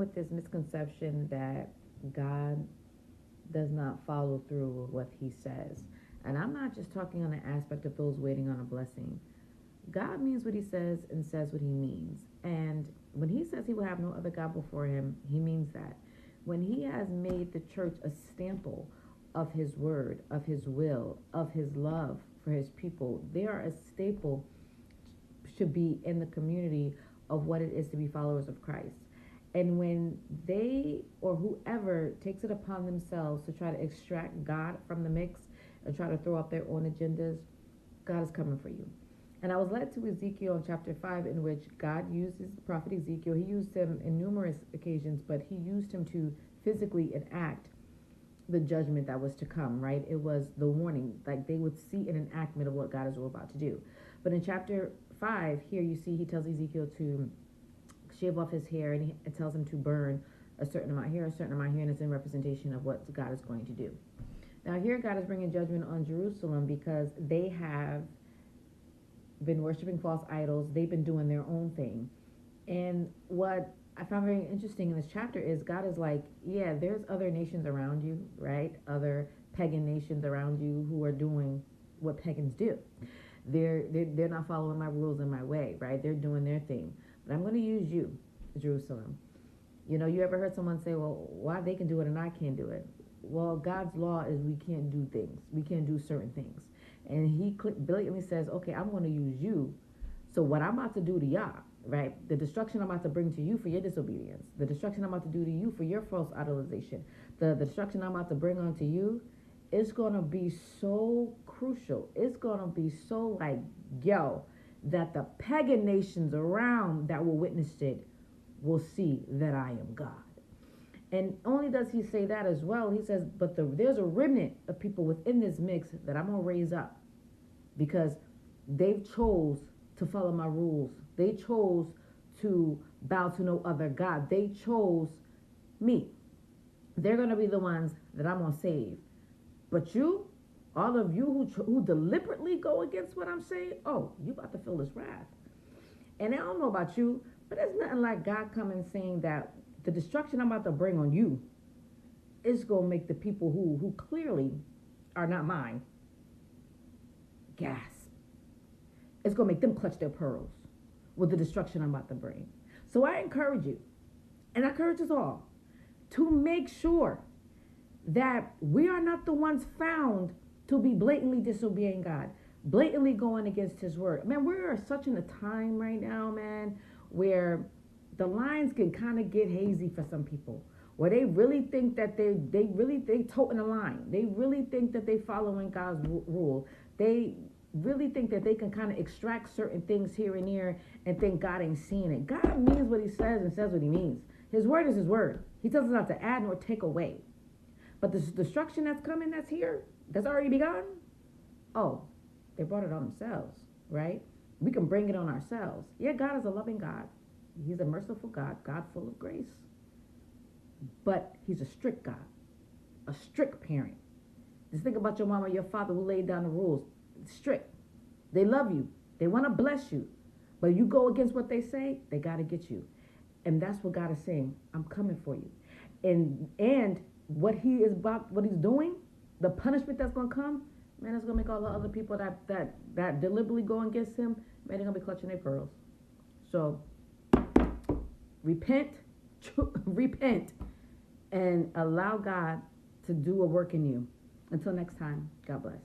with this misconception that God does not follow through with what he says. And I'm not just talking on the aspect of those waiting on a blessing. God means what he says and says what he means. And when he says he will have no other God before him, he means that. When he has made the church a stample of his word, of his will, of his love for his people, they are a staple, should be in the community of what it is to be followers of Christ. And when they or whoever takes it upon themselves to try to extract God from the mix and try to throw up their own agendas, God is coming for you. And I was led to Ezekiel in chapter 5, in which God uses the prophet Ezekiel. He used him in numerous occasions, but he used him to physically enact the judgment that was to come, right? It was the warning, like they would see an enactment of what God is about to do. But in chapter 5, here you see he tells Ezekiel to shave off his hair, and it tells him to burn a certain amount here, a certain amount here, and it's in representation of what God is going to do. Now here God is bringing judgment on Jerusalem because they have been worshiping false idols. They've been doing their own thing. And what I found very interesting in this chapter is God is like, yeah, there's other nations around you, right? Other pagan nations around you who are doing what pagans do. They're not following my rules and my way, right? They're doing their thing. But I'm going to use you, Jerusalem. You know, you ever heard someone say, well, why they can do it and I can't do it? Well, God's law is we can't do things. We can't do certain things. And he blatantly says, okay, I'm going to use you. So what I'm about to do to y'all, right? The destruction I'm about to bring to you for your disobedience. The destruction I'm about to do to you for your false idolization. The destruction I'm about to bring onto you, it's going to be so crucial. It's going to be so like, yo, that the pagan nations around that will witness it will see that I am God. And only does he say that as well, he says, but there's a remnant of people within this mix that I'm going to raise up because they've chose to follow my rules. They chose to bow to no other God. They chose me. They're going to be the ones that I'm going to save. But you, all of you who deliberately go against what I'm saying, oh, you about to feel this wrath. And I don't know about you, but there's nothing like God coming saying that the destruction I'm about to bring on you is going to make the people who clearly are not mine gasp. It's going to make them clutch their pearls with the destruction I'm about to bring. So I encourage you, and I encourage us all, to make sure that we are not the ones found to be blatantly disobeying God, blatantly going against his word. Man, we're such in a time right now, man, where the lines can kind of get hazy for some people, where they really think that they toting the line. They really think that they following God's rule. They really think that they can kind of extract certain things here and there and think God ain't seeing it. God means what he says and says what he means. His word is his word. He tells us not to add nor take away. But the destruction that's coming, that's here, that's already begun, oh, they brought it on themselves, right? We can bring it on ourselves. Yeah, God is a loving God. He's a merciful God, God full of grace. But he's a strict God, a strict parent. Just think about your mom or your father who laid down the rules. Strict. They love you. They want to bless you. But you go against what they say, they got to get you. And that's what God is saying. I'm coming for you. And what he is about, what he's doing, the punishment that's going to come, man, it's going to make all the other people that deliberately go against him, man, they're going to be clutching their pearls. So repent, repent, and allow God to do a work in you. Until next time, God bless.